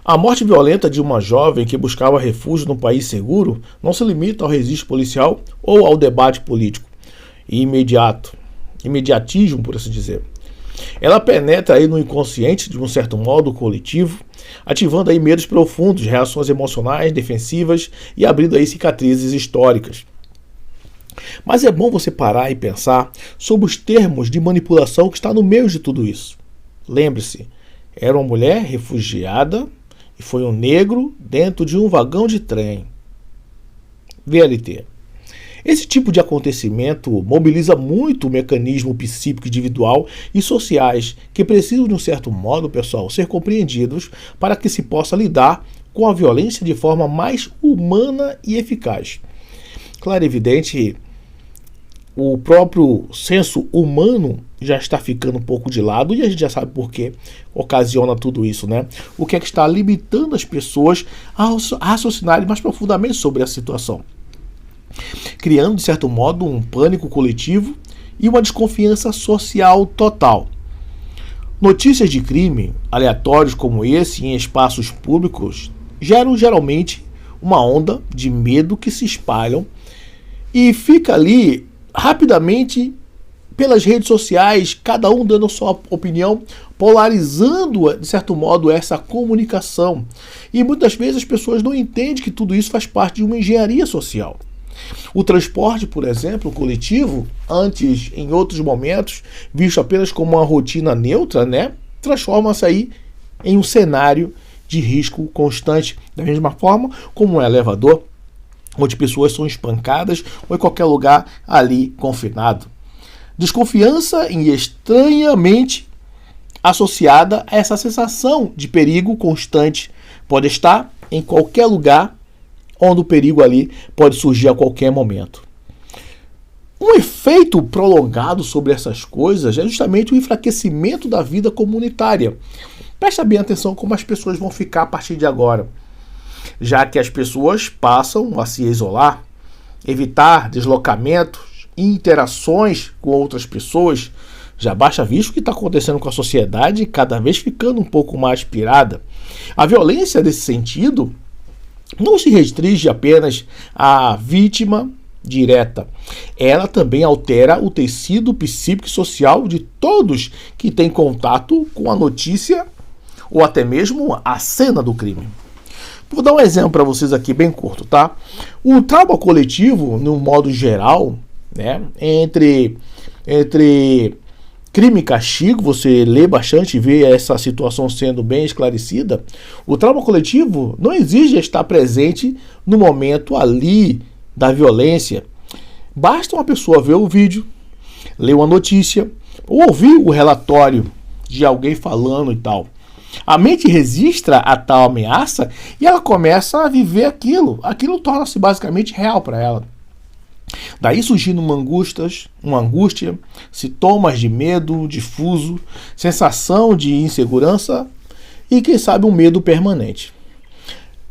A morte violenta de uma jovem que buscava refúgio num país seguro não se limita ao registro policial ou ao debate político imediatismo, por assim dizer. Ela penetra aí no inconsciente, de um certo modo coletivo, ativando aí medos profundos, reações emocionais, defensivas e abrindo aí cicatrizes históricas. Mas é bom você parar e pensar sobre os termos de manipulação que está no meio de tudo isso. Lembre-se, era uma mulher refugiada e foi um negro dentro de um vagão de trem. VLT. Esse tipo de acontecimento mobiliza muito o mecanismo psíquico individual e sociais que precisam, de um certo modo, pessoal, ser compreendidos para que se possa lidar com a violência de forma mais humana e eficaz. Claro, evidente, o próprio senso humano já está ficando um pouco de lado e a gente já sabe por que ocasiona tudo isso, né? O que é que está limitando as pessoas a raciocinarem mais profundamente sobre a situação, criando, de certo modo, um pânico coletivo e uma desconfiança social total. Notícias de crime aleatórios como esse em espaços públicos geram geralmente uma onda de medo que se espalham e fica ali rapidamente pelas redes sociais, cada um dando sua opinião, polarizando, de certo modo, essa comunicação. E muitas vezes as pessoas não entendem que tudo isso faz parte de uma engenharia social. O transporte, por exemplo, coletivo, antes, em outros momentos, visto apenas como uma rotina neutra, né, transforma-se aí em um cenário de risco constante. Da mesma forma como um elevador, onde pessoas são espancadas ou em qualquer lugar ali confinado. Desconfiança e estranhamente associada a essa sensação de perigo constante. Pode estar em qualquer lugar onde o perigo ali pode surgir a qualquer momento. Um efeito prolongado sobre essas coisas é justamente o enfraquecimento da vida comunitária. Presta bem atenção como as pessoas vão ficar a partir de agora, já que as pessoas passam a se isolar, evitar deslocamentos e interações com outras pessoas. Já basta visto o que está acontecendo com a sociedade, cada vez ficando um pouco mais pirada. A violência, nesse sentido, não se restringe apenas à vítima direta. Ela também altera o tecido psíquico e social de todos que têm contato com a notícia ou até mesmo a cena do crime. Vou dar um exemplo para vocês aqui bem curto, tá? O trauma coletivo, no modo geral, né, entre crime e castigo, você lê bastante e vê essa situação sendo bem esclarecida. O trauma coletivo não exige estar presente no momento ali da violência. Basta uma pessoa ver o vídeo, ler uma notícia ou ouvir o relatório de alguém falando e tal. A mente registra a tal ameaça e ela começa a viver aquilo. Aquilo torna-se basicamente real para ela. Daí surgindo uma angústia, sintomas de medo difuso, sensação de insegurança e, quem sabe, um medo permanente.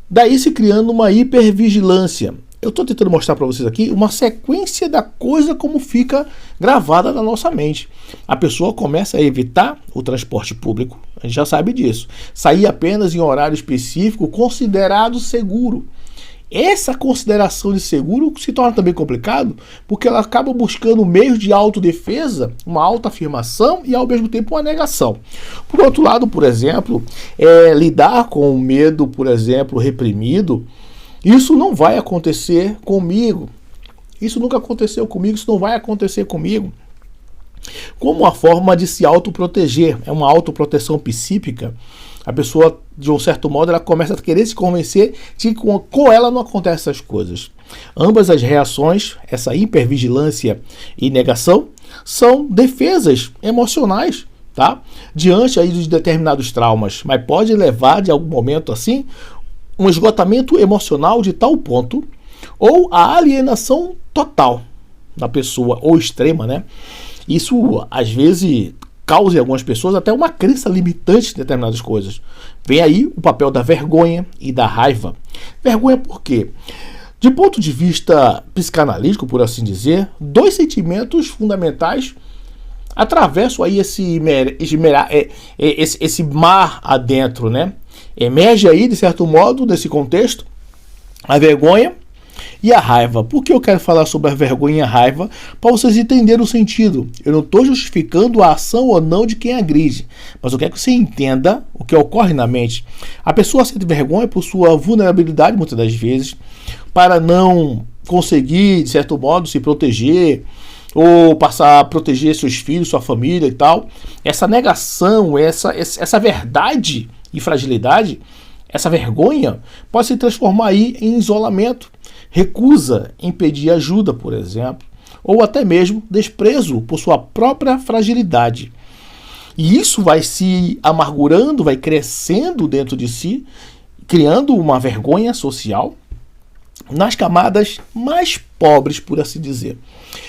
Daí se criando uma hipervigilância. Eu estou tentando mostrar para vocês aqui uma sequência da coisa como fica gravada na nossa mente. A pessoa começa a evitar o transporte público, a gente já sabe disso. Sair apenas em horário específico considerado seguro. Essa consideração de seguro se torna também complicado porque ela acaba buscando meios de autodefesa, uma autoafirmação e ao mesmo tempo uma negação. Por outro lado, por exemplo, lidar com o medo, por exemplo, reprimido. Isso não vai acontecer comigo. Isso nunca aconteceu comigo, isso não vai acontecer comigo. Como uma forma de se autoproteger, é uma autoproteção psíquica. A pessoa, de um certo modo, ela começa a querer se convencer de que com ela não acontecem essas coisas. Ambas as reações, essa hipervigilância e negação, são defesas emocionais, tá? Diante aí de determinados traumas, mas pode levar, de algum momento assim, um esgotamento emocional de tal ponto, ou a alienação total da pessoa, ou extrema, né? Isso, às vezes, causa em algumas pessoas até uma crença limitante de determinadas coisas. Vem aí o papel da vergonha e da raiva. Vergonha por quê? De ponto de vista psicanalítico, por assim dizer, dois sentimentos fundamentais atravessam aí esse mar adentro, né? Emerge aí, de certo modo, desse contexto, a vergonha e a raiva. Por que eu quero falar sobre a vergonha e a raiva? Para vocês entenderem o sentido. Eu não estou justificando a ação ou não de quem agride, mas eu quero que você entenda o que ocorre na mente. A pessoa sente vergonha por sua vulnerabilidade, muitas das vezes, para não conseguir, de certo modo, se proteger, ou passar a proteger seus filhos, sua família e tal. Essa negação, essa verdade e fragilidade, essa vergonha pode se transformar aí em isolamento, recusa em pedir ajuda, por exemplo, ou até mesmo desprezo por sua própria fragilidade. E isso vai se amargurando, vai crescendo dentro de si, criando uma vergonha social nas camadas mais pobres, por assim dizer.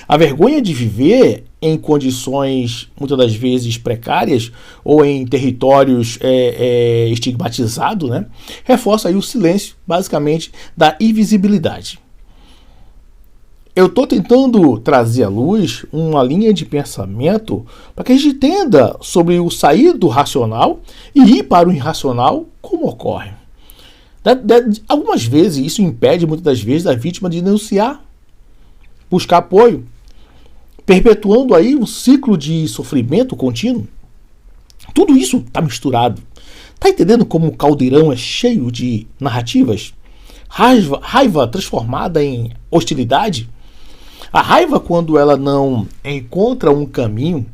A vergonha de viver em condições, muitas das vezes, precárias ou em territórios estigmatizados, né, reforça aí o silêncio, basicamente, da invisibilidade. Eu estou tentando trazer à luz uma linha de pensamento para que a gente entenda sobre o sair do racional e ir para o irracional, como ocorre. Algumas vezes isso impede, muitas das vezes, a vítima de denunciar, buscar apoio, perpetuando aí um ciclo de sofrimento contínuo. Tudo isso está misturado. Está entendendo como o caldeirão é cheio de narrativas? Raiva transformada em hostilidade. A raiva, quando ela não encontra um caminho,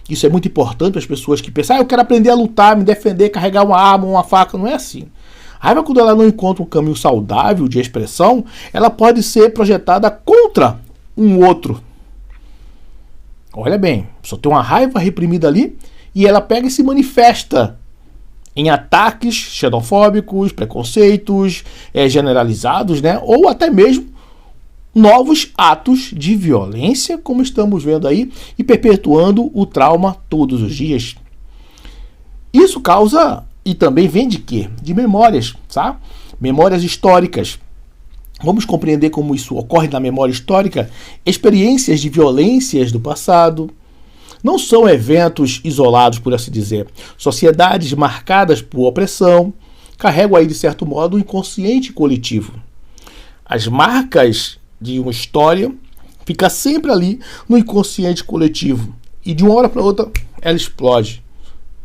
isso é muito importante para as pessoas que pensam, eu quero aprender a lutar, me defender, carregar uma arma, uma faca. Não é assim. A raiva, quando ela não encontra um caminho saudável de expressão, ela pode ser projetada contra um outro. Olha bem, só tem uma raiva reprimida ali e ela pega e se manifesta em ataques xenofóbicos, preconceitos generalizados, né? Ou até mesmo novos atos de violência, como estamos vendo aí, e perpetuando o trauma todos os dias. Isso causa, e também vem de quê? De memórias, tá? Memórias históricas. Vamos compreender como isso ocorre na memória histórica. Experiências de violências do passado. Não são eventos isolados, por assim dizer. Sociedades marcadas por opressão carregam aí, de certo modo, o inconsciente coletivo. As marcas de uma história ficam sempre ali no inconsciente coletivo. E de uma hora para outra, ela explode.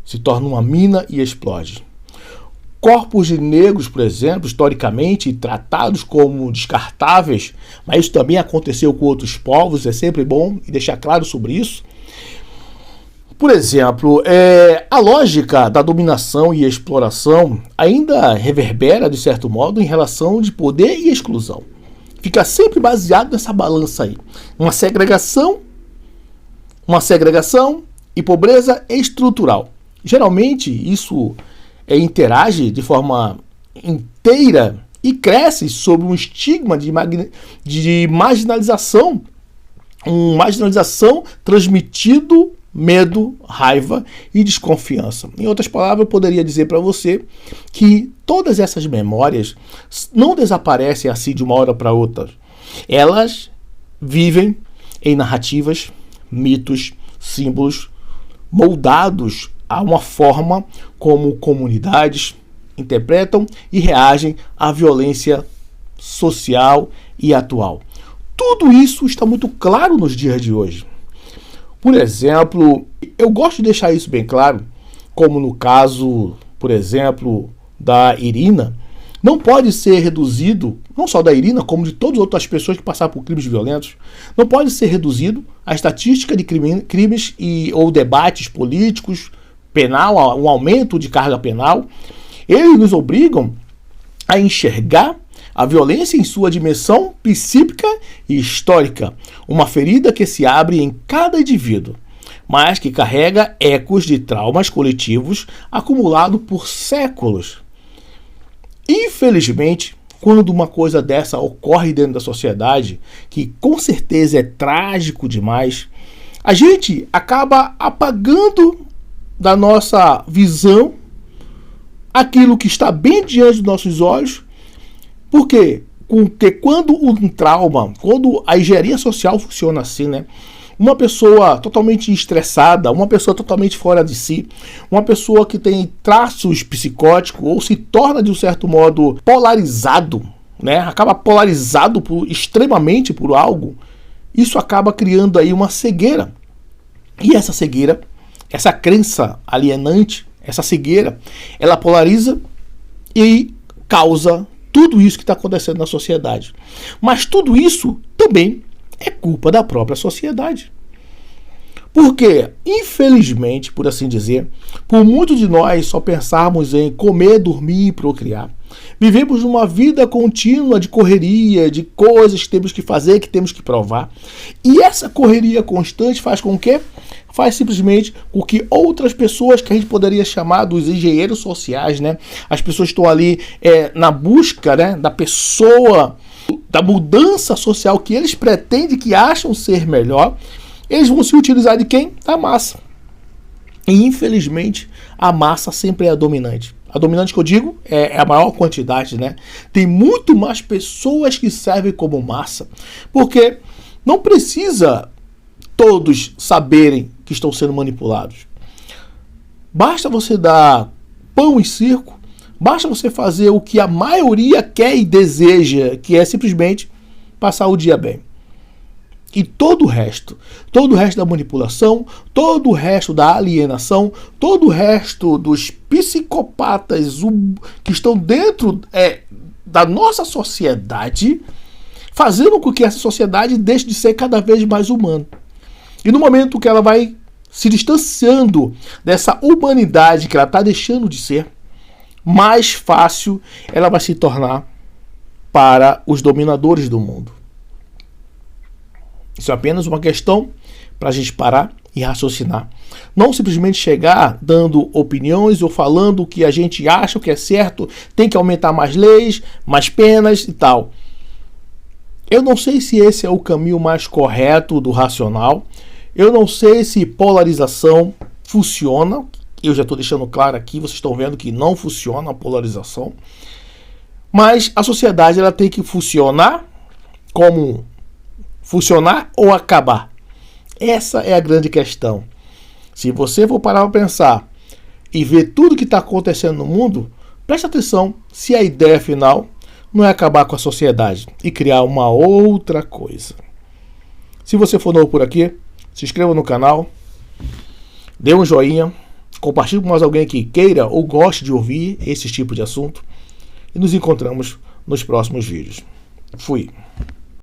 Se torna uma mina e explode. Corpos de negros, por exemplo, historicamente tratados como descartáveis, mas isso também aconteceu com outros povos, é sempre bom deixar claro sobre isso. Por exemplo, a lógica da dominação e exploração ainda reverbera, de certo modo, em relação de poder e exclusão. Fica sempre baseado nessa balança aí. Uma segregação e pobreza estrutural. Geralmente, isso interage de forma inteira e cresce sob um estigma de marginalização, transmitido medo, raiva e desconfiança. Em outras palavras, eu poderia dizer para você que todas essas memórias não desaparecem assim de uma hora para outra. Elas vivem em narrativas, mitos, símbolos, moldados a uma forma como comunidades interpretam e reagem à violência social e atual. Tudo isso está muito claro nos dias de hoje. Por exemplo, eu gosto de deixar isso bem claro, como no caso, por exemplo, da Irina, não pode ser reduzido, não só da Irina, como de todas as outras pessoas que passaram por crimes violentos, não pode ser reduzido a estatística de crimes ou debates políticos, penal, um aumento de carga penal. Eles nos obrigam a enxergar a violência em sua dimensão psíquica e histórica, uma ferida que se abre em cada indivíduo, mas que carrega ecos de traumas coletivos acumulados por séculos. Infelizmente, quando uma coisa dessa ocorre dentro da sociedade, que com certeza é trágico demais, a gente acaba apagando da nossa visão aquilo que está bem diante dos nossos olhos. Por quê? Porque quando um trauma, quando a engenharia social funciona assim, né? uma pessoa totalmente estressada, uma pessoa totalmente fora de si, uma pessoa que tem traços psicóticos ou se torna de um certo modo polarizado, né? Acaba polarizado extremamente por algo, isso acaba criando aí uma cegueira. E essa cegueira, essa crença alienante, essa cegueira, ela polariza e causa tudo isso que está acontecendo na sociedade. Mas tudo isso também é culpa da própria sociedade. Porque, infelizmente, por assim dizer, por muitos de nós só pensarmos em comer, dormir e procriar. Vivemos uma vida contínua de correria, de coisas que temos que fazer, que temos que provar. E essa correria constante faz com que? Faz simplesmente com que outras pessoas que a gente poderia chamar dos engenheiros sociais, né? As pessoas estão ali na busca, né, da pessoa, da mudança social que eles pretendem, que acham ser melhor. Eles vão se utilizar de quem? Da massa. E, infelizmente, a massa sempre é a dominante. A dominante que eu digo é a maior quantidade, né? Tem muito mais pessoas que servem como massa. Porque não precisa todos saberem que estão sendo manipulados. Basta você dar pão e circo, basta você fazer o que a maioria quer e deseja, que é simplesmente passar o dia bem. E todo o resto da manipulação, todo o resto da alienação, todo o resto dos psicopatas que estão dentro da nossa sociedade, fazendo com que essa sociedade deixe de ser cada vez mais humana. E no momento que ela vai se distanciando dessa humanidade que ela está deixando de ser, mais fácil ela vai se tornar para os dominadores do mundo. Isso é apenas uma questão para a gente parar e raciocinar. Não simplesmente chegar dando opiniões ou falando o que a gente acha que é certo, tem que aumentar mais leis, mais penas e tal. Eu não sei se esse é o caminho mais correto do racional. Eu não sei se polarização funciona. Eu já estou deixando claro aqui, vocês estão vendo que não funciona a polarização. Mas a sociedade ela tem que funcionar como funcionar ou acabar. Essa é a grande questão. Se você for parar para pensar e ver tudo que está acontecendo no mundo, preste atenção se a ideia final não é acabar com a sociedade e criar uma outra coisa. Se você for novo por aqui, se inscreva no canal, dê um joinha, compartilhe com mais alguém que queira ou goste de ouvir esse tipo de assunto e nos encontramos nos próximos vídeos. Fui!